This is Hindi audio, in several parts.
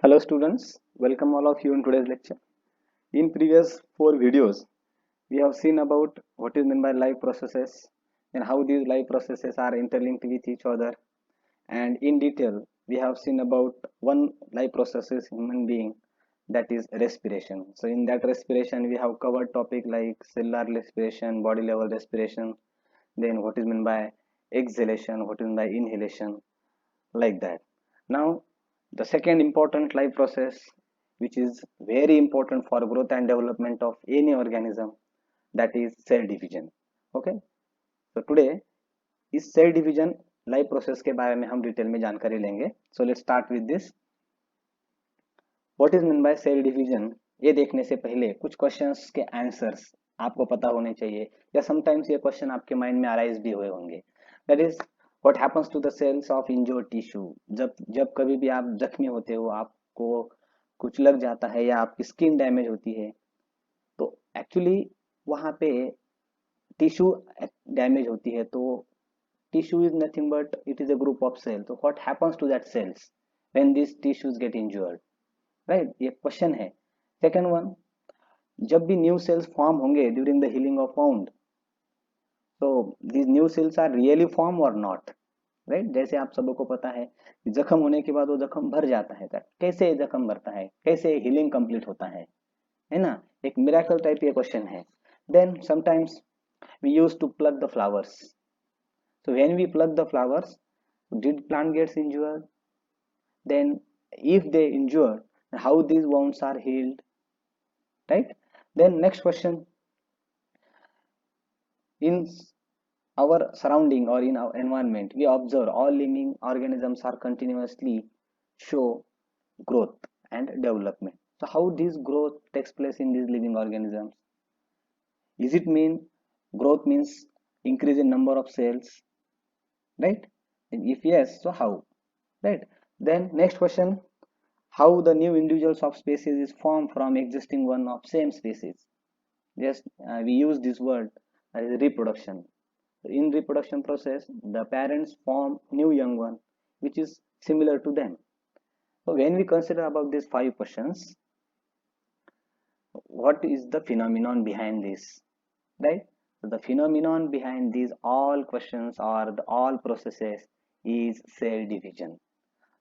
Hello students, welcome all of you in today's lecture. In previous four videos, we have seen about what is meant by life processes and how these life processes are interlinked with each other. And in detail, we have seen about one life processes human being, that is respiration. So in that respiration, we have covered topic like cellular respiration, body level respiration, then what is meant by exhalation, what is meant by inhalation, like that. Now the second important life process, which is very important for growth and development of any organism, that is cell division. Okay, so today इस सेल डिवीजन लाइफ प्रोसेस के बारे में हम डिटेल में जानकारी लेंगे. So let's start with this. What is mean by cell division, ये देखने से पहले कुछ क्वेश्चंस के आंसर्स आपको पता होने चाहिए, या समटाइम्स ये क्वेश्चन आपके माइंड में अराइज भी हुए होंगे. That is what happens to the cells of injured tissue. जब जब कभी भी आप जख्मी होते हो, आपको कुछ लग जाता है या आपकी स्किन डैमेज होती है, तो एक्चुअली वहां पे टिश्यू डैमेज होती है. तो tissue is nothing but it is a group of cells. So what happens to that cells when these tissues get injured, right? ये क्वेश्चन है. सेकंड वन, जब भी न्यू सेल्स फॉर्म होंगे during the healing of wound, तो these new cells are really form और नॉट, राइट? जैसे आप सबको पता है कि जख्म होने के बाद वो जख्म भर जाता है. कैसे जख्म भरता है, कैसे हीलिंग कंप्लीट होता है ना? एक मिराकल टाइप ये क्वेश्चन है. Then sometimes we use to plug the flowers. So when we pluck the flowers, did plant gets injured? Then if they injured, how these wounds are healed, right? Then next question, in our surrounding or in our environment, we observe all living organisms are continuously show growth and development. So how this growth takes place in these living organisms? Is it mean growth means increase in number of cells, right? And if yes, so how, right? Then next question, how the new individuals of species is formed from existing one of same species. Just we use this word as reproduction. In reproduction process, the parents form new young one which is similar to them. So when we consider about these five questions, what is the phenomenon behind this, right? So the phenomenon behind these all questions or the all processes is cell division.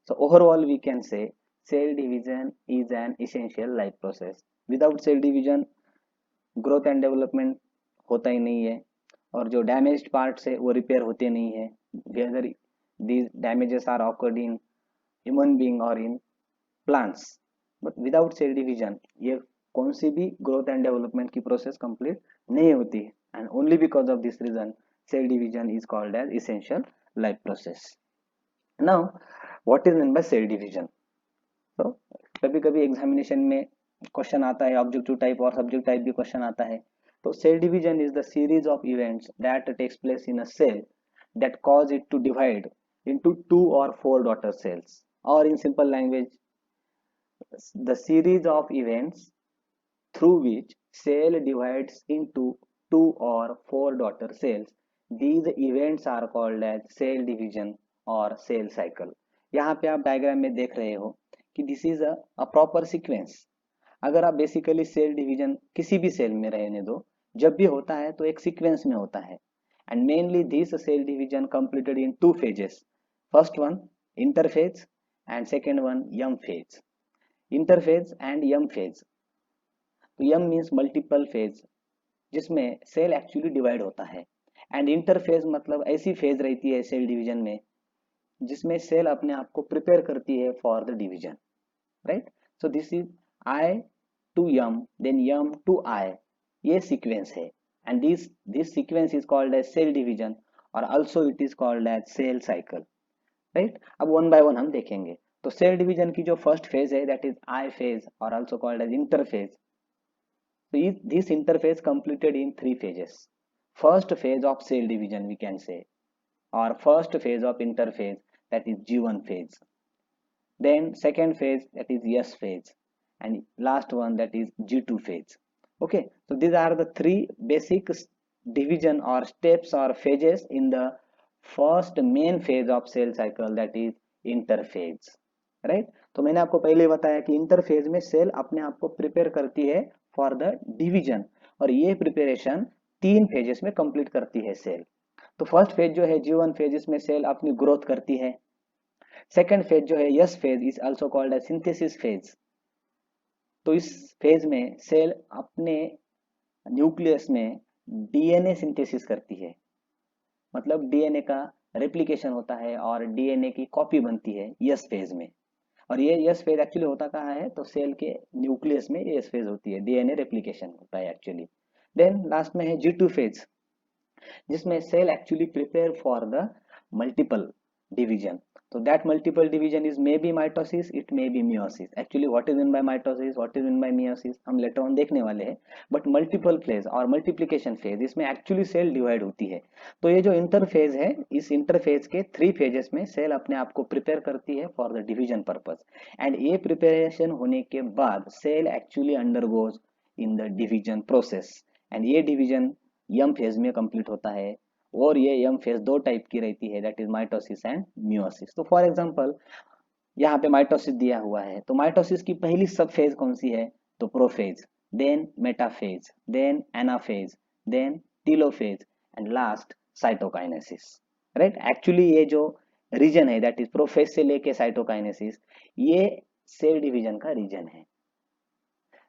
So overall we can say cell division is an essential life process. Without cell division growth and development होता ही नहीं है, और जो डैमेज्ड पार्ट्स है वो रिपेयर होते नहीं है. Whether these damages are occurred in human being और in plants. But without cell division ये कौन सी भी ग्रोथ एंड डेवलपमेंट की प्रोसेस कंप्लीट नहीं होती है. And only because of this reason cell division is called as essential life process. Now what is mean by cell division? तो कभी कभी एग्जामिनेशन में क्वेश्चन आता है ऑब्जेक्टिव टाइप और सब्जेक्ट टाइप भी क्वेश्चन आता है. तो cell division is the series of events that takes place in a cell that cause it to divide into two or four daughter cells, or in simple language, the series of events through which cell divides into two or four daughter cells. These events are called as cell division or cell cycle. यहाँ पे आप डायग्राम में देख रहे हो कि this is a proper sequence. अगर आप बेसिकली सेल डिवीजन किसी भी सेल में रहने दो, जब भी होता है तो एक सीक्वेंस में होता है. And mainly this cell division completed in two phases. First one interphase and second one M phase. Interphase and M phase. तो M means multiple phase जिसमें सेल एक्चुअली डिवाइड होता है, एंड इंटरफेज मतलब ऐसी फेज रहती है सेल डिवीजन में जिसमें सेल अपने आप को प्रिपेयर करती है for the division, right? So this is I to M, then M to I, ये सीक्वेंस है. And this sequence is called as cell division और also it is called as cell cycle, right? अब वन बाय वन हम देखेंगे. तो सेल डिवीजन की जो फर्स्ट फेज है दैट इज आई फेज और also called as interphase. So this interface completed in three phases. First phase of cell division we can say, or first phase of interphase, that is G1 phase. Then second phase, that is S phase, and last one, that is G2 phase. Okay, so these are the three basic division or steps or phases in the first main phase of cell cycle, that is interphase. Right. तो मैंने आपको पहले बताया कि इंटरफेज में सेल अपने आप को प्रिपेयर करती है फॉर द डिवीजन, और ये प्रिपरेशन 3 फेजेस में कंप्लीट करती है सेल। तो फर्स्ट फेज जो है G1 फेज, इसमें सेल अपनी ग्रोथ करती है। सेकेंड फेज जो है S phase is also called as synthesis phase. तो इस फेज में सेल अपने न्यूक्लियस में डीएनए सिंथेसिस करती है, मतलब डीएनए का रेप्लिकेशन होता है और डीएनए की कॉपी बनती है यस फेज में। और ये यस फेज एक्चुअली होता कहाँ है, तो सेल के न्यूक्लियस में ये यस फेज होती है, डीएनए रेप्लिकेशन होता है एक्चुअली। देन लास्ट में है G2 फेज, जिसमें cell actually prepare for the multiple division. तो that multiple division is may be mitosis, it may be meiosis. Actually what is in by mitosis, what is in by meiosis हम लेटर ऑन देखने वाले हैं। बट मल्टीपल फेज और मल्टीप्लिकेशन फेज, इसमें एक्चुअली सेल डिवाइड होती है। तो ये जो इंटरफेज है, इस इंटरफेज के 3 फेजेस में सेल अपने आप को प्रिपेयर करती है for the division purpose. And ये प्रिपरेशन होने के बाद cell actually undergoes in the division process, and ये डिवीजन यम फेज में कंप्लीट होता है। और ये यम फेज 2 टाइप की रहती है, that is mitosis and meiosis. तो फॉर एग्जांपल यहाँ पे माइटोसिस दिया हुआ है, तो माइटोसिस की पहली सब फेज कौन सी है, तो prophase, then metaphase, then anaphase, then telophase, and last cytokinesis. Right. Actually ये जो रीजन है, दैट इज प्रोफेज से लेके साइटोकाइनेसिस, ये सेल डिवीजन का रीजन है।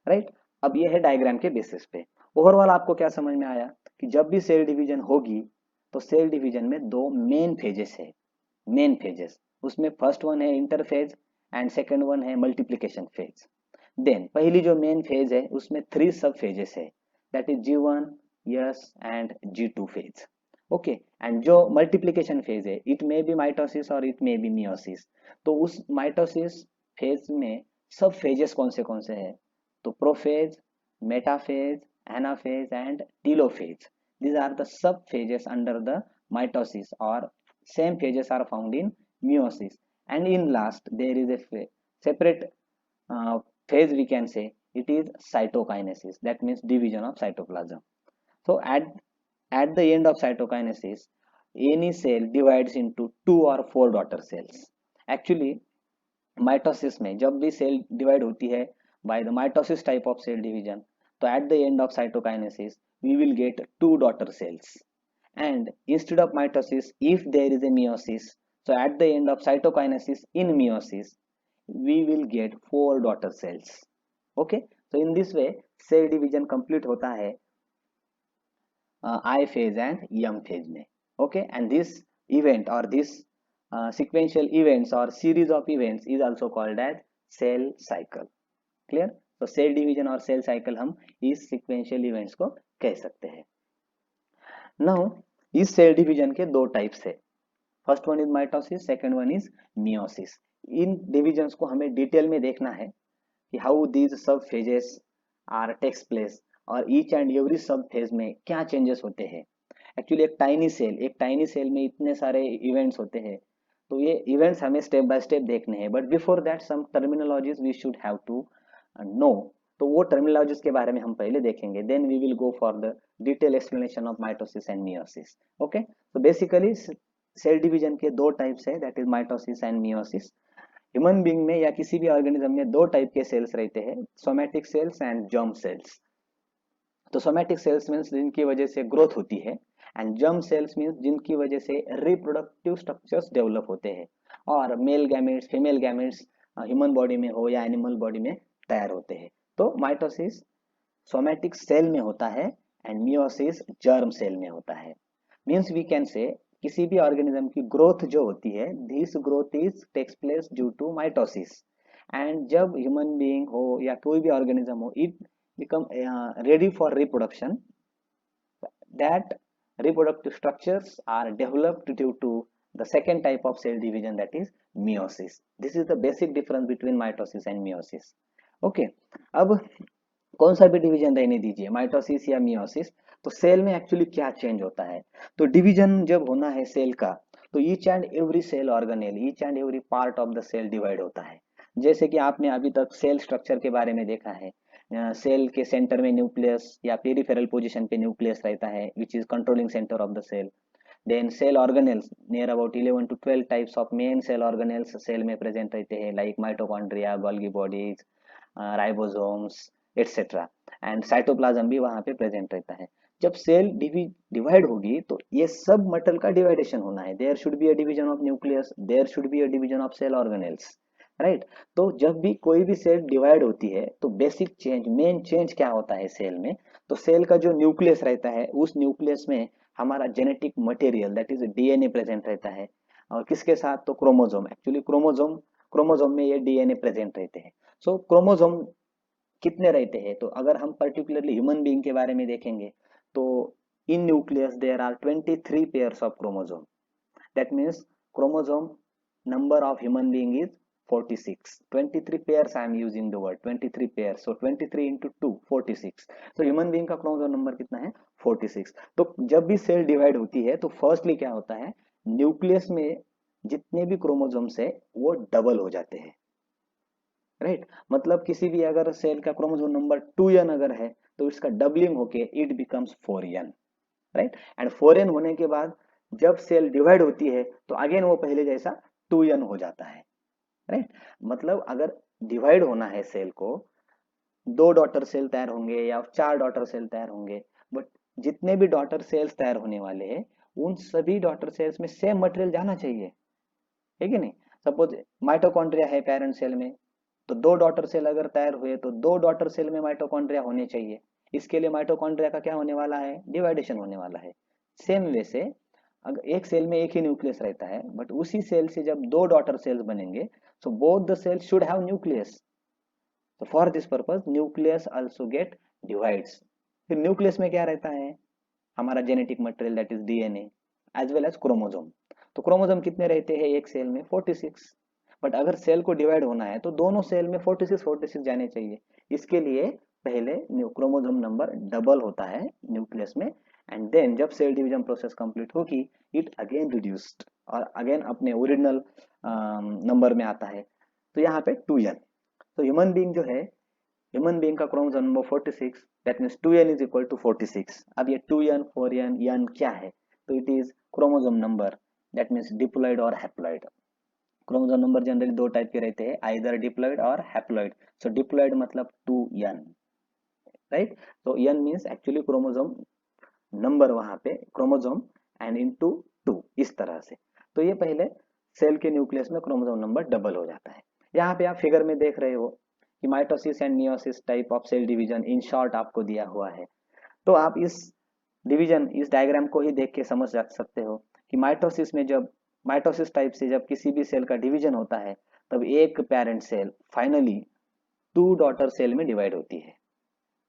राइट। अब ये है डायग्राम के बेसिस पे। ओवरऑल आपको क्या समझ में आया कि जब भी सेल डिवीजन होगी, तो सेल डिवीजन में 2 मेन फेजेस है, मेन फेजेस। उसमें फर्स्ट वन है इंटरफेज एंड सेकंड वन है मल्टीप्लिकेशन फेज। देन पहली जो मेन फेज है, उसमें 3 सब फेजेस है, that is G1, yes and G2 phase. Okay. And जो मल्टीप्लिकेशन फेज है, इट मे बी माइटोसिस और इट मे बी मियोसिस। तो उस माइटोसिस फेज में सब फेजेस कौन से हैं, तो prophase, metaphase, anaphase and telophase. These are the sub phases under the mitosis, or same phases are found in meiosis. And in last there is a separate phase, we can say it is cytokinesis, that means division of cytoplasm. So at the end of cytokinesis, any cell divides into 2 or 4 daughter cells. Actually mitosis में जब भी सेल डिवाइड होती है by the mitosis type of cell division, तो at the end of cytokinesis we will get 2 daughter cells. And instead of mitosis, if there is a meiosis, so at the end of cytokinesis in meiosis we will get 4 daughter cells. Okay, so in this way cell division complete होता है I phase and M phase में. Okay, and this event or this sequential events or series of events is also called as cell cycle. Clear? तो सेल डिवीजन और सेल साइकिल हम इस सिक्वेंशियल इवेंट्स को कह सकते हैं। नाउ इस सेल डिवीजन के 2 टाइप्स है, first one is mitosis, second one is meiosis. In divisions को हमें डिटेल में देखना है कि how these sub phases are takes place, और ईच एंड एवरी सब फेज में क्या चेंजेस होते हैं। एक्चुअली एक टाइनी सेल में इतने सारे इवेंट्स होते हैं, तो ये इवेंट्स हमें स्टेप बाय स्टेप देखने हैं। But before that some terminologies we should have to know. तो वो टर्मिनोलॉजीज के बारे में हम पहले देखेंगे, then we will go for the detail explanation of mitosis and meiosis. Okay, तो बेसिकली सेल डिवीजन के 2 टाइप्स है, that is mitosis and meiosis. Human being में या किसी भी ऑर्गेनिज्म में 2 टाइप के सेल्स रहते हैं, somatic cells and germ cells. तो सोमैटिक सेल्स मीन्स जिनकी वजह से ग्रोथ होती है, एंड जर्म सेल्स मीन्स जिनकी वजह से रिप्रोडक्टिव स्ट्रक्चर्स डेवलप होते हैं, और male gametes, female gametes human body में हो या एनिमल बॉडी में तैयार होते हैं। तो माइटोसिस सोमैटिक सेल में होता है एंड मियोसिस जर्म सेल में होता है। मीन्स वी कैन से किसी भी ऑर्गेनिज्म की ग्रोथ जो होती है, this growth is takes place due to mitosis. And जब ह्यूमन बीइंग हो या कोई भी ऑर्गेनिज्म हो, it become ready for reproduction, that reproductive structures are developed due to the second type of cell division, that is meiosis. This is the basic difference between mitosis and meiosis. Okay, अब कौन सा भी डिवीजन रहने दीजिए, माइटोसिस या मियोसिस, तो सेल में एक्चुअली क्या चेंज होता है। तो डिवीजन जब होना है सेल का, तो each and every cell organelle, each and every part of the cell divide होता है। जैसे कि आपने अभी तक सेल स्ट्रक्चर के बारे में देखा है, सेल के सेंटर में न्यूक्लियस या पेरिफेरल पोजीशन पे न्यूक्लियस रहता है, which is controlling centre of the cell. Then cell organelles, near about 11 to 12 types of main cell organelles cell में प्रेजेंट रहते हैं, like mitochondria, Golgi bodies, ribosomes etcetera, and cytoplasm भी वहां पे प्रेजेंट रहता है। जब सेल डिवाइड होगी तो ये सब मटेरियल का डिवाइडेशन होना है, there should be a division of nucleus, there should be a division of cell organelles, right. तो जब भी कोई भी सेल डिवाइड होती है तो बेसिक चेंज, मेन चेंज क्या होता है सेल में, तो सेल का जो न्यूक्लियस रहता है उस न्यूक्लियस में हमारा genetic material that is DNA present रहता है, और किसके साथ, तो क्रोमोजोम, एक्चुअली क्रोमोजोम में ये डीएनए प्रेजेंट रहते हैं। सो क्रोमोजोम कितने रहते हैं, तो अगर हम पर्टिकुलरली ह्यूमन बीइंग के बारे में देखेंगे तो in nucleus there are 23 pairs of chromosome, that means chromosome number of human being is 46, 23 pairs I am using the word 23 pairs, so 23 into 2 46, तो ह्यूमन बीइंग का क्रोमोसोम नंबर कितना है, 46। तो जब भी सेल डिवाइड होती है तो फर्स्टली क्या होता है, न्यूक्लियस में जितने भी क्रोमोसोम्स है वो डबल हो जाते हैं, राइट। मतलब किसी भी अगर सेल का क्रोमोसोम नंबर 2n अगर है तो इसका डबलिंग होके it becomes 4n, right. And 4n होने के बाद जब सेल डिवाइड होती है तो अगेन वो पहले जैसा 2n हो जाता है, राइट। मतलब अगर डिवाइड होना है सेल को, 2 डॉटर सेल तैयार होंगे या 4 डॉटर सेल तैयार होंगे, बट जितने भी डॉटर सेल्स तैयार होने वाले हैं उन सभी डॉटर सेल्स में सेम मटेरियल जाना चाहिए, है कि नहीं। सपोज माइटोकॉन्ड्रिया है पेरेंट सेल में, तो 2 डॉटर सेल अगर तैयार हुए तो 2 डॉटर सेल में माइटोकॉन्ड्रिया होने चाहिए, इसके लिए माइटोकॉन्ड्रिया का क्या होने वाला है, डिवाइडेशन होने वाला है। सेम वे से अगर एक सेल में एक ही न्यूक्लियस रहता है बट उसी सेल से जब 2 डॉटर सेल्स बनेंगे, so both the cells should have nucleus, तो for this purpose nucleus also get divides. फिर न्यूक्लियस में क्या रहता है, हमारा genetic material that is DNA as well as chromosome. तो क्रोमोजोम कितने रहते हैं एक सेल में, 46, बट अगर सेल को डिवाइड होना है तो दोनों सेल में 46 जाने चाहिए, इसके लिए पहले क्रोमोजोम नंबर डबल होता है न्यूक्लियस में, एंड देन जब सेल डिवीजन प्रोसेस कंप्लीट होगी इट अगेन रिड्यूस्ड और अगेन अपने ओरिजिनल नंबर में आता है, तो यहाँ पे 2n। तो ह्यूमन बीइंग जो है, ह्यूमन बीइंग का chromosome number 46, that means 2n is equal to 46। अब ये 2n 4n n क्या है, तो it is chromosome number, that means diploid और haploid. Chromosome number generally 2 type के रहते हैं, आइदर डिप्लॉइड और हैप्लॉइड। सो डिप्लॉइड मतलब 2n, राइट। तो n means actually chromosome number वहां पे क्रोमोसोम एंड इनटू 2 इस तरह से। तो ये पहले सेल के न्यूक्लियस में क्रोमोसोम नंबर डबल हो जाता है। यहाँ पे आप फिगर में देख रहे हो कि mitosis and meiosis type of cell division in short आपको दिया हुआ है। तो आप इस डिवीजन, इस डायग्राम को ही देख के समझ सकते हो कि माइटोसिस में जब, माइटोसिस टाइप से जब किसी भी सेल का डिवीजन होता है तब एक parent cell finally 2 daughter cell में डिवाइड होती है।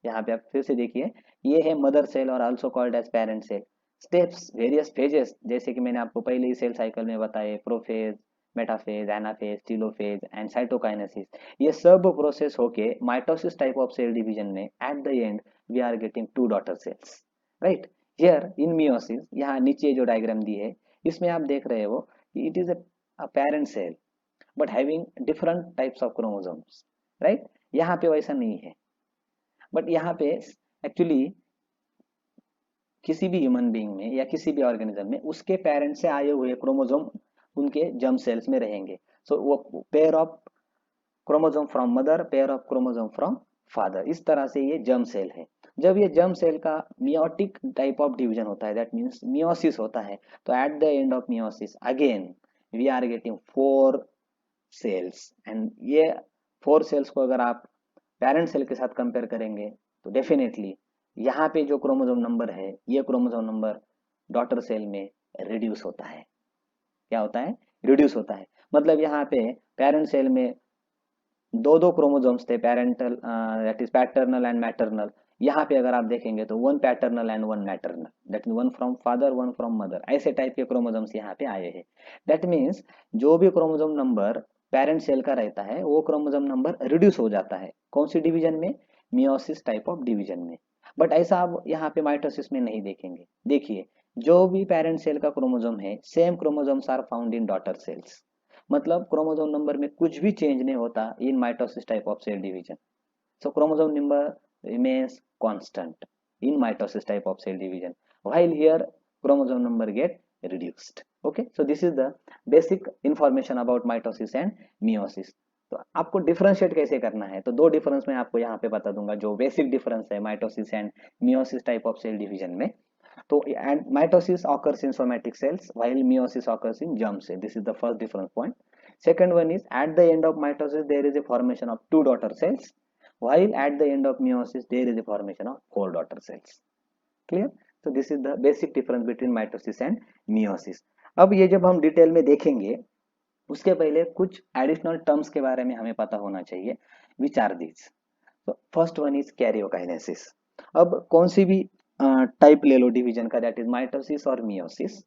यहाँ पे आप फिर से देखिए, ये है मदर सेल और also called as parent cell. Steps, various phases, जैसे कि मैंने आपको पहले ही सेल साइकिल में बताए, prophase, metaphase, anaphase, telophase and cytokinesis, ये सब प्रोसेस होके mitosis type of cell division में at the end we are getting 2 daughter cells, right. Here in meiosis, यहाँ नीचे जो डायग्राम दी है इसमें आप देख रहे हो it is a parent cell but having different types of chromosomes, right. यहाँ पे वैसा नहीं है, बट यहाँ पे एक्चुअली किसी भी ह्यूमन बीइंग में या किसी भी ऑर्गेनिज्म में उसके पेरेंट से आए हुए क्रोमोसोम उनके जर्म सेल्स में रहेंगे। सो वो pair of chromosome from mother, pair of chromosome from father, इस तरह से ये जर्म सेल है। जब ये जर्म सेल का मियोटिक टाइप ऑफ डिवीजन होता है, दैट मीन्स मियोसिस होता है, तो at the end of meiosis again we are getting 4 cells, and ये 4 सेल्स को अगर आप पेरेंट सेल के साथ कंपेयर करेंगे तो डेफिनेटली यहाँ पे जो क्रोमोसोम नंबर है ये क्रोमोसोम नंबर डॉटर सेल में रिड्यूस होता है। क्या होता है, रिड्यूस होता है। मतलब यहाँ पे पेरेंट सेल में दो दो क्रोमोसोम्स थे, parental that is paternal and maternal. यहाँ पे अगर आप देखेंगे तो 1 paternal and 1 maternal, that mean 1 from father 1 from mother, ऐसे टाइप के क्रोमोसोम्स यहाँ पे आए हैं। दैट मीन्स जो भी क्रोमोसोम नंबर पेरेंट सेल का रहता है वो क्रोमोसोम नंबर रिड्यूस हो जाता है, कौन सी डिवीजन में, मियोसिस टाइप ऑफ डिवीजन में। बट ऐसा आप यहाँ पे माइटोसिस में नहीं देखेंगे। देखिए, जो भी पेरेंट सेल का क्रोमोसोम है same chromosomes are found in daughter cells, मतलब क्रोमोसोम नंबर में कुछ भी चेंज नहीं होता in mitosis type of cell division. So chromosome number remains constant in mitosis type of cell division, while here chromosome number get reduced. Okay, so this is the basic information about mitosis and meiosis. तो आपको डिफरेंशिएट कैसे करना है, तो दो डिफरेंस मैं आपको यहाँ पे बता दूंगा, जो बेसिक डिफरेंस है mitosis and meiosis type of cell division में. तो and mitosis occurs in somatic cells while meiosis occurs in germ cell. This is the first difference point. Second one is at the end of mitosis there is a formation of two daughter cells, while at the end of meiosis there is a formation of four daughter cells. Clear? So this is the basic difference between mitosis and meiosis. अब ये जब हम डिटेल में देखेंगे उसके पहले कुछ एडिशनल टर्म्स के बारे में हमें पता होना चाहिए. Which are these? तो फर्स्ट वन इज कैरियोकाइनेसिस. अब कौन सी भी टाइप ले लो डिवीजन का, दैट इज माइटोसिस और मियोसिस.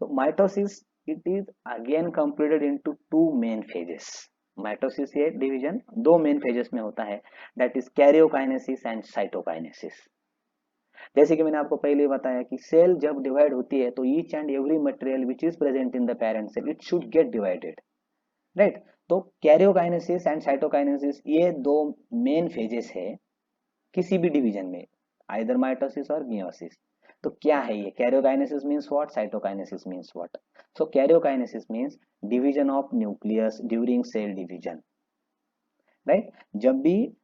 तो mitosis it is again completed into two main phases. Mitosis ये डिवीजन दो मेन फेजेस में होता है, that is karyokinesis and cytokinesis. जैसे कि मैंने आपको पहले बताया कि सेल जब डिवाइड होती है तो each and every material which is present in the parent cell it should get divided, right. तो कैरियोकाइनेसिस एंड साइटोकाइनेसिस ये दो मेन फेजेस है किसी भी डिवीजन में, आइदर माइटोसिस और मियोसिस. तो क्या है ये karyokinesis means what, cytokinesis means what? So karyokinesis means division of nucleus during cell division, right. जब भी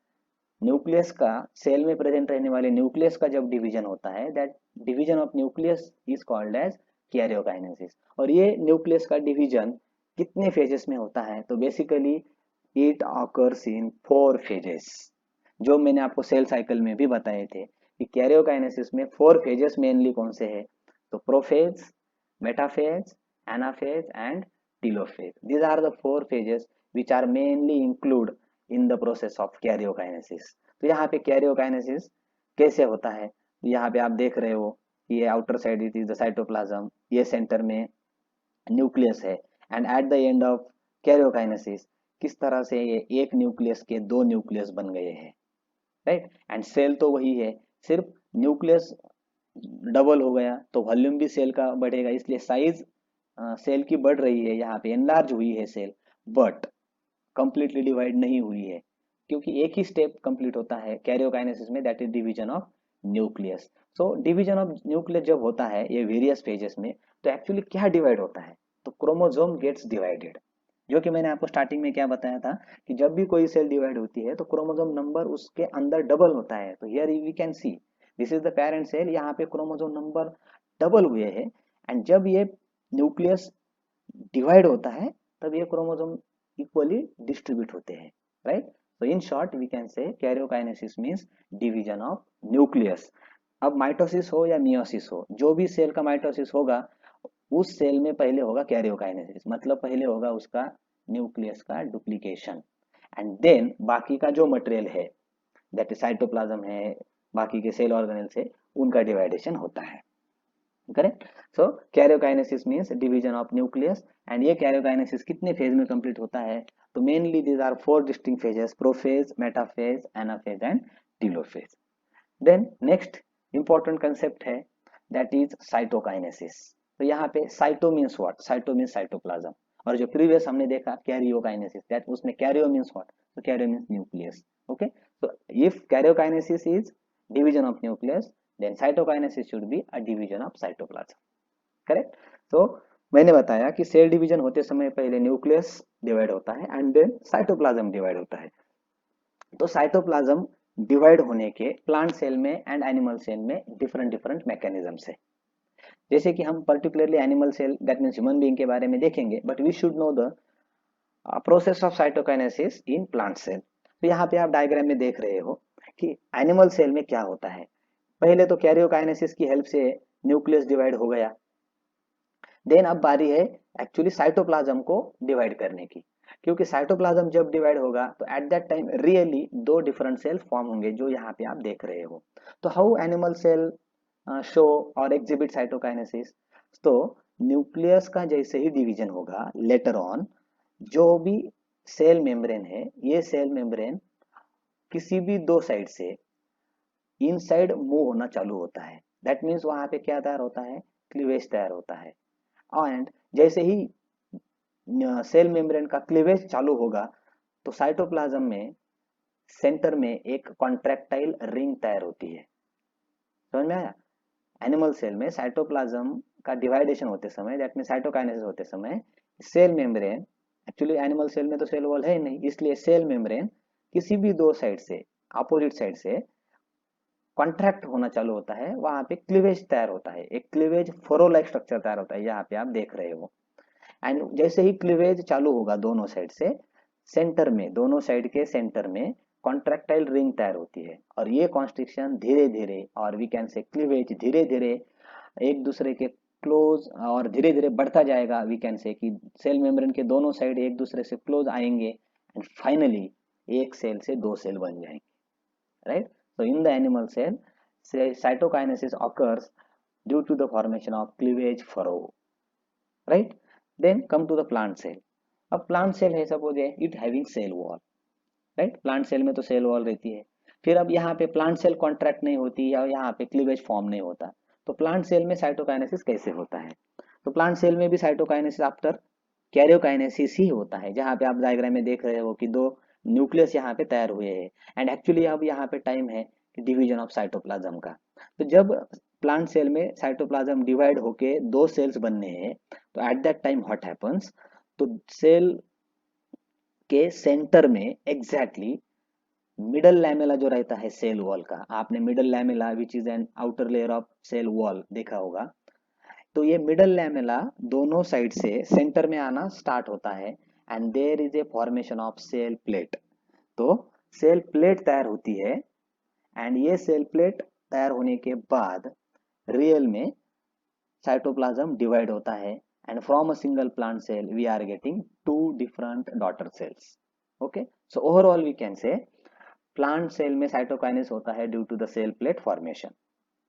न्यूक्लियस का सेल में प्रेजेंट रहने वाले न्यूक्लियस का जब डिवीजन होता है, that division of nucleus is called as karyokinesis. और ये न्यूक्लियस का डिवीजन कितने फेजेस में होता है, तो basically it occurs in 4 phases, जो मैंने आपको सेल साइकिल में भी बताए थे कि कैरियोकाइनेसिस में 4 फेजेस मेनली कौन से हैं, तो prophase, metaphase, anaphase and telophase. These are the 4 phases which are mainly include in the process of karyokinesis. तो यहाँ पे कैरियोकाइनेसिस कैसे होता है, तो यहाँ पे आप देख रहे हो ये outer side it is the cytoplasm, ये सेंटर में न्यूक्लियस है, and eight the end of karyokinesis किस तरह से ये एक न्यूक्लियस के दो न्यूक्लियस बन गए हैं, राइट. एंड सेल तो वही है, सिर्फ न्यूक्लियस डबल हो गया तो वॉल्यूम भी सेल का बढ़ेगा, इसलिए साइज सेल की बढ़ रही है, यहाँ पे एनलार्ज हुई है सेल, बट कंप्लीटली डिवाइड नहीं हुई है, क्योंकि एक ही स्टेप कंप्लीट होता है कैरियोकाइनेसिस में, that is division of nucleus. So division of nucleus जब होता है ये वेरियस फेजेस में, तो एक्चुअली क्या डिवाइड होता है, तो क्रोमोसोम गेट्स डिवाइडेड. जो कि मैंने आपको स्टार्टिंग में क्या बताया था कि जब भी कोई सेल डिवाइड होती है तो क्रोमोसोम नंबर उसके अंदर डबल होता है. तो here we can see this is the parent cell, यहाँ पे क्रोमोसोम नंबर डबल हुए हैं, एंड जब ये न्यूक्लियस डिवाइड होता है तब ये क्रोमोसोम इक्वली डिस्ट्रीब्यूट होते हैं, right. So in short we can say karyokinesis means division of nucleus. अब माइटोसिस हो या मियोसिस हो, जो भी सेल का माइटोसिस होगा उस सेल में पहले होगा कैरियोकाइनेसिस, मतलब पहले होगा उसका न्यूक्लियस का डुप्लीकेशन, एंड देन बाकी का जो मटेरियल है दैट इज साइटोप्लाज्म है, बाकी के सेल ऑर्गेनेल्स है, उनका डिवाइडेशन होता है, correct. So karyokinesis means division of nucleus, and ये कैरियोकाइनेसिस कितने फेज में कंप्लीट होता है, तो mainly these are 4 distinct phases, prophase, metaphase, anaphase and telophase. Then next important concept है दैट इज साइटोकाइनेसिस. तो यहाँ पे cyto means what, cyto means cytoplasm, और जो प्रीवियस हमने देखा कैरियोकाइनेसिस, दैट उसमें कैरियो मीन्स व्हाट, तो karyo means nucleus. Okay, so if karyokinesis is division of nucleus, then cytokinesis should be a division of cytoplasm, correct. तो मैंने बताया कि सेल डिवीजन होते समय पहले न्यूक्लियस डिवाइड होता है एंड देन साइटोप्लाज्म डिवाइड होता है. तो साइटोप्लाज्म डिवाइड होने के प्लांट सेल में एंड एनिमल सेल में डिफरेंट डिफरेंट मैकेनिज्म्स है. जैसे कि हम particularly animal cell that means human being के बारे में देखेंगे, but we should know the process of cytokinesis in plant cell. तो यहाँ पे आप डायग्राम में देख रहे हो कि एनिमल सेल में क्या होता है. पहले तो कैरियोकाइनेसिस की हेल्प से न्यूक्लियस डिवाइड हो गया, देन अब बारी है एक्चुअली साइटोप्लाज्म को डिवाइड करने की, क्योंकि साइटोप्लाज्म जब डिवाइड होगा तो एट दैट टाइम रियली दो डिफरेंट सेल फॉर्म होंगे जो यहाँ पे आप देख रहे हो. तो हाउ एनिमल सेल शो और एग्जिबिट साइटोकाइनेसिस, तो न्यूक्लियस का जैसे ही डिवीजन होगा लेटर ऑन, जो भी सेल मेम्ब्रेन है ये सेल मेम्ब्रेन किसी भी दो साइड से इनसाइड मूव होना चालू होता है. दैट मीन्स वहां पे क्या तैयार होता है, क्लीवेज तैयार होता है. एंड जैसे ही सेल मेम्ब्रेन का क्लीवेज चालू होगा तो साइटोप्लाज्म में सेंटर में एक कॉन्ट्रैक्टाइल रिंग तैयार होती है. समझ में आया. एनिमल सेल में साइटोप्लाज्म का डिवाइडेशन होते समय, दैट मीन साइटोकाइनेसिस होते समय, cell membrane, actually animal cell में तो सेल वॉल है ही नहीं, इसलिए सेल मेम्ब्रेन किसी भी दो साइड से, अपोजिट साइड से कॉन्ट्रैक्ट होना चालू होता है, वहां पे क्लीवेज तैयार होता है, एक क्लीवेज फरो लाइक स्ट्रक्चर तैयार होता है, यहाँ पे आप देख रहे हो। एंड जैसे ही क्लीवेज चालू होगा दोनों साइड से, सेंटर में, दोनों साइड के सेंटर में कॉन्ट्रैक्टाइल रिंग तैयार होती है, और ये कॉन्स्ट्रिक्शन धीरे धीरे, और वी कैन से क्लीवेज धीरे धीरे एक दूसरे के क्लोज और धीरे धीरे बढ़ता जाएगा। वी कैन से कि सेल मेम्ब्रेन के दोनों साइड एक दूसरे से क्लोज आएंगे, एंड फाइनली एक सेल से दो सेल बन जाएंगे, right. So in the animal cell, say cytokinesis occurs due to the formation of cleavage furrow, right? Then come to the plant cell. अब plant cell है, suppose it having cell wall, right? Plant cell में तो cell wall रहती है। फिर अब यहाँ पे plant cell contract नहीं होती, या यहाँ पे cleavage form नहीं होता, तो plant cell में cytokinesis कैसे होता है? तो plant cell में भी cytokinesis आफ्टर कैरियोकाइनेसिस ही होता है, जहाँ पे आप डायग्राम में देख रहे हो कि दो न्यूक्लियस यहाँ पे तैयार हुए हैं, एंड एक्चुअली अब यहाँ पे टाइम है कि डिवीजन ऑफ साइटोप्लाज्म का। तो जब प्लांट सेल में साइटोप्लाज्म डिवाइड होके दो सेल्स बनने हैं, तो at that time what happens, तो सेल के सेंटर में एग्जैक्टली मिडल लैमेला जो रहता है सेल वॉल का, आपने middle lamella which is an outer layer of cell wall देखा होगा, तो ये मिडल लैमेला दोनों साइड से सेंटर में आना स्टार्ट होता है, and there is a formation of cell plate. तो सेल प्लेट तैयार होती है, एंड ये सेल प्लेट तैयार होने के बाद रियल में साइटोप्लाज्म डिवाइड होता है, and from a single plant cell we are getting two different daughter cells. Okay, so overall we can say plant cell में साइटोकाइनेसिस होता है due to the cell plate formation,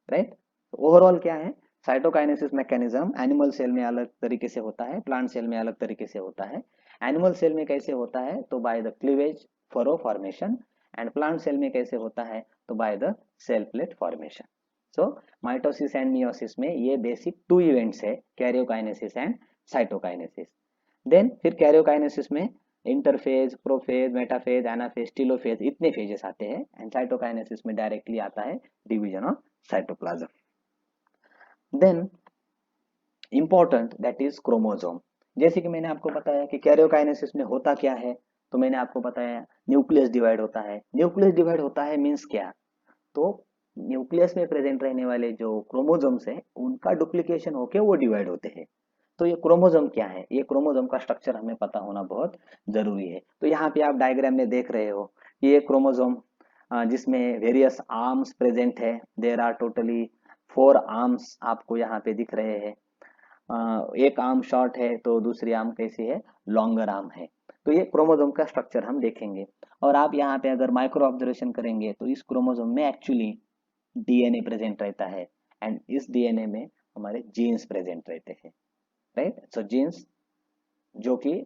right. Overall क्या है, साइटोकाइनेसिस मैकेनिज्म एनिमल सेल में अलग तरीके से होता है, प्लांट सेल में अलग तरीके से होता है। एनिमल सेल में कैसे होता है, तो by the cleavage furrow formation, and plant cell में कैसे होता है, तो by the cell plate formation. So mitosis and meiosis में ये बेसिक टू इवेंट्स है, कैरियोकाइनेसिस एंड साइटोकाइनेसिस। देन फिर कैरियोकाइनेसिस में interphase, prophase, metaphase, anaphase, telophase, इतने फेजेस आते हैं, एंड साइटोकाइनेसिस में डायरेक्टली आता है division of cytoplasm. Then important that is chromosome. जैसे कि मैंने आपको बताया कि कैरियोकाइनेसिस में होता क्या है, तो मैंने आपको बताया न्यूक्लियस डिवाइड होता है। न्यूक्लियस डिवाइड होता है मीन्स क्या, तो न्यूक्लियस में प्रेजेंट रहने वाले जो क्रोमोसोम्स है उनका डुप्लीकेशन होके वो डिवाइड होते हैं। तो ये क्रोमोसोम क्या है, ये क्रोमोसोम का स्ट्रक्चर हमें पता होना बहुत जरूरी है। तो यहाँ पे आप डायग्राम में देख रहे हो कि ये क्रोमोसोम जिसमें वेरियस आर्म्स प्रेजेंट है, देर आर टोटली 4 आर्म्स आपको यहाँ पे दिख रहे हैं। एक आर्म शॉर्ट है तो दूसरी आर्म कैसी है, लॉन्गर आर्म है। तो ये क्रोमोसोम का स्ट्रक्चर हम देखेंगे, और आप यहाँ पे अगर माइक्रो ऑब्जर्वेशन करेंगे तो इस क्रोमोसोम में एक्चुअली डीएनए प्रेजेंट रहता है, एंड इस डीएनए में हमारे जीन्स प्रेजेंट रहते हैं, राइट। सो जीन्स जो कि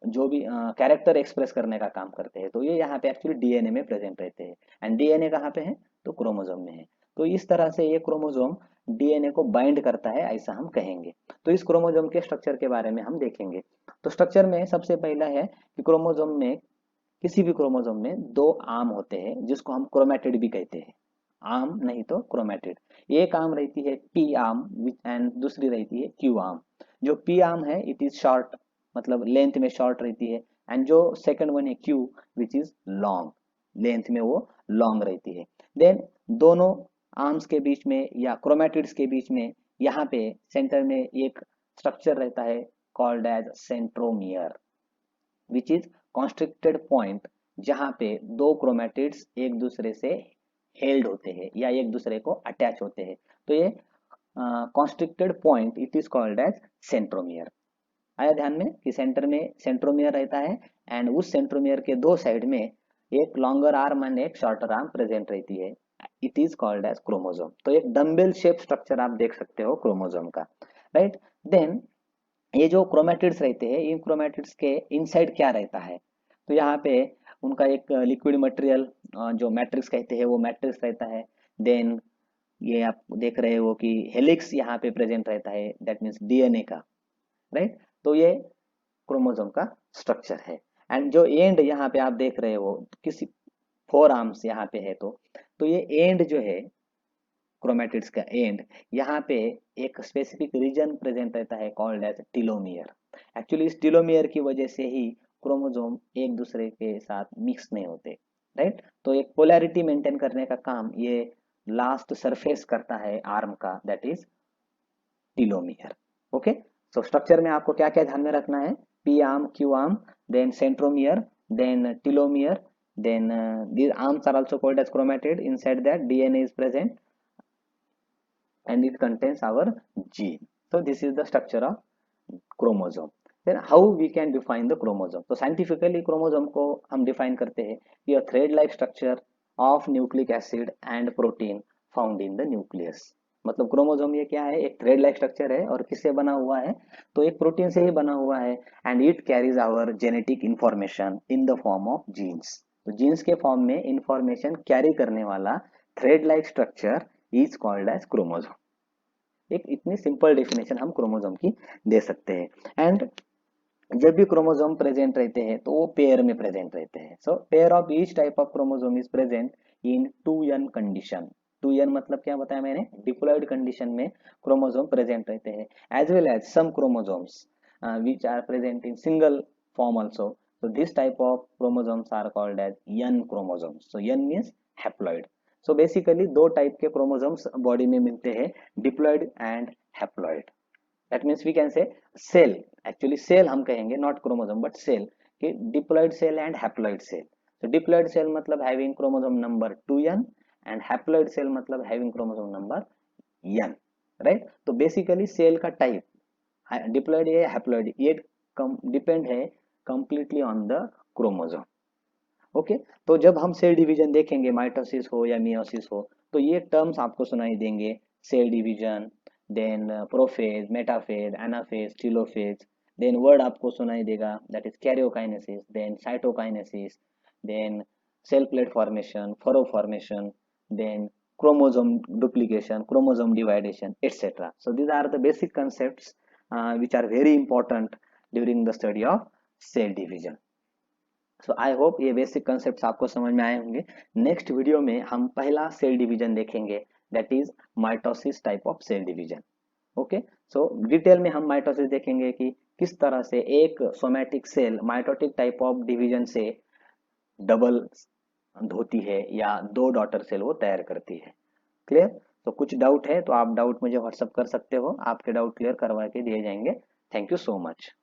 जो भी कैरेक्टर एक्सप्रेस करने का काम करते हैं, तो ये यहाँ पे एक्चुअली डीएनए में प्रेजेंट रहते हैं, एंड डीएनए कहाँ पे है, तो क्रोमोसोम में है। तो इस तरह से ये क्रोमोसोम डीएनए को बाइंड करता है, ऐसा हम कहेंगे। तो इस क्रोमोसोम के स्ट्रक्चर के बारे में हम देखेंगे। तो स्ट्रक्चर में सबसे पहला है कि क्रोमोसोम में, किसी भी क्रोमोसोम में दो आर्म होते हैं जिसको हम क्रोमेटिड भी कहते हैं, आर्म नहीं तो क्रोमेटिड। एक आर्म रहती है पी आर्म, एंड दूसरी रहती है क्यू आर्म। जो पी आर्म है इट इज शॉर्ट, मतलब लेंथ में शॉर्ट रहती है, एंड जो सेकंड वन है Q which is long, length में वो लॉन्ग रहती है। देन दोनों आर्म्स के बीच में या क्रोमेटिड्स के बीच में यहाँ पे सेंटर में एक स्ट्रक्चर रहता है called as centromere, which is constricted point, जहां पे दो क्रोमेटिड्स एक दूसरे से हेल्ड होते हैं या एक दूसरे को अटैच होते हैं। तो ये constricted point it is called as centromere. आया ध्यान में कि सेंटर में सेंट्रोमियर रहता है, एंड उस सेंट्रोमियर के दो साइड में एक लॉन्गर आर्म एंड एक शॉर्टर आर्म प्रेजेंट रहती है, it is called as chromosome. तो एक डम्बेल शेप स्ट्रक्चर आप देख सकते हो क्रोमोसोम का, राइट। देन ये जो क्रोमेटिड्स रहते हैं, इन क्रोमेटिड्स के इनसाइड क्या रहता है, तो यहाँ पे उनका एक लिक्विड मटेरियल जो मैट्रिक्स कहते हैं वो मैट्रिक्स रहता है। देन ये आप देख रहे हो कि हेलिक्स यहाँ पे प्रेजेंट रहता है, दैट मीन्स डीएनए का, राइट। तो ये क्रोमोसोम का स्ट्रक्चर है, एंड जो एंड यहाँ पे आप देख रहे हो किसी 4 आर्म्स यहाँ पे है, तो ये एंड जो है क्रोमेटिड्स का एंड, यहाँ पे एक स्पेसिफिक रीजन प्रेजेंट रहता है कॉल्ड एज टीलोमियर। एक्चुअली इस टीलोमियर की वजह से ही क्रोमोसोम एक दूसरे के साथ मिक्स नहीं होते, राइट। तो एक पोलैरिटी मेंटेन करने का काम ये लास्ट सरफेस करता है आर्म का, that is telomere. Okay, so structure में आपको क्या क्या ध्यान में रखना है, P arm, Q arm, then centromere, then telomere, then these arms are also called as chromatid. Inside that DNA is present and it contains our gene. So this is the structure of chromosome. Then how we can define the chromosome? So scientifically chromosome को हम define करते हैं कि a thread like structure of nucleic acid and protein found in the nucleus. मतलब क्रोमोसोम ये क्या है, एक थ्रेड लाइक स्ट्रक्चर है और किससे बना हुआ है, तो एक प्रोटीन से ही बना हुआ है, and it carries our genetic information in the form of genes. तो जीन्स के फॉर्म में इंफॉर्मेशन कैरी करने वाला thread like structure is called as chromosome. एक इतनी सिंपल डेफिनेशन हम क्रोमोसोम की दे सकते हैं। एंड जब भी क्रोमोसोम प्रेजेंट रहते हैं तो वो पेयर में प्रेजेंट रहते हैं। So pair of each type of chromosome is present in 2n condition. 2n मतलब क्या बताया मैंने, डिप्लॉयड कंडीशन में क्रोमोसोम प्रेजेंट रहते हैं, as well as some chromosomes which are present in single form also. So this type of chromosomes are called as N chromosomes. So N means haploid. So basically दो टाइप के क्रोमोसोम्स बॉडी में मिलते हैं, diploid and haploid. That means we can say cell, actually cell हम कहेंगे, नॉट क्रोमोसोम बट सेल, कि diploid cell and haploid cell. तो डिप्लॉयड सेल मतलब having chromosome number 2n and haploid cell मतलब having chromosome number n, right. तो बेसिकली सेल का टाइप डिप्लॉयड या हैप्लॉयड ये डिपेंड है completely on the chromosome. Okay, तो जब हम सेल डिवीजन देखेंगे, माइटोसिस हो या मियोसिस हो, तो ये टर्म्स आपको सुनाई देंगे, cell division, then prophase, metaphase, anaphase, telophase, then word आपको सुनाई देगा that is karyokinesis, then cytokinesis, then cell plate formation, furrow formation, then chromosome duplication, chromosome dividation, etc. So these are the basic concepts which are very important during the study of cell division. So I hope ये बेसिक कंसेप्ट आपको समझ में आए होंगे। नेक्स्ट वीडियो में हम पहला सेल डिवीजन देखेंगे, that is mitosis type of cell division. Okay, so detail में हम माइटोसिस देखेंगे कि किस तरह से एक somatic cell mitotic type of division से डबल होती है या दो डॉटर सेल वो तैयार करती है। क्लियर? तो कुछ डाउट है तो आप डाउट मुझे व्हाट्सअप कर सकते हो, आपके डाउट क्लियर करवा के दिए जाएंगे। Thank you so much.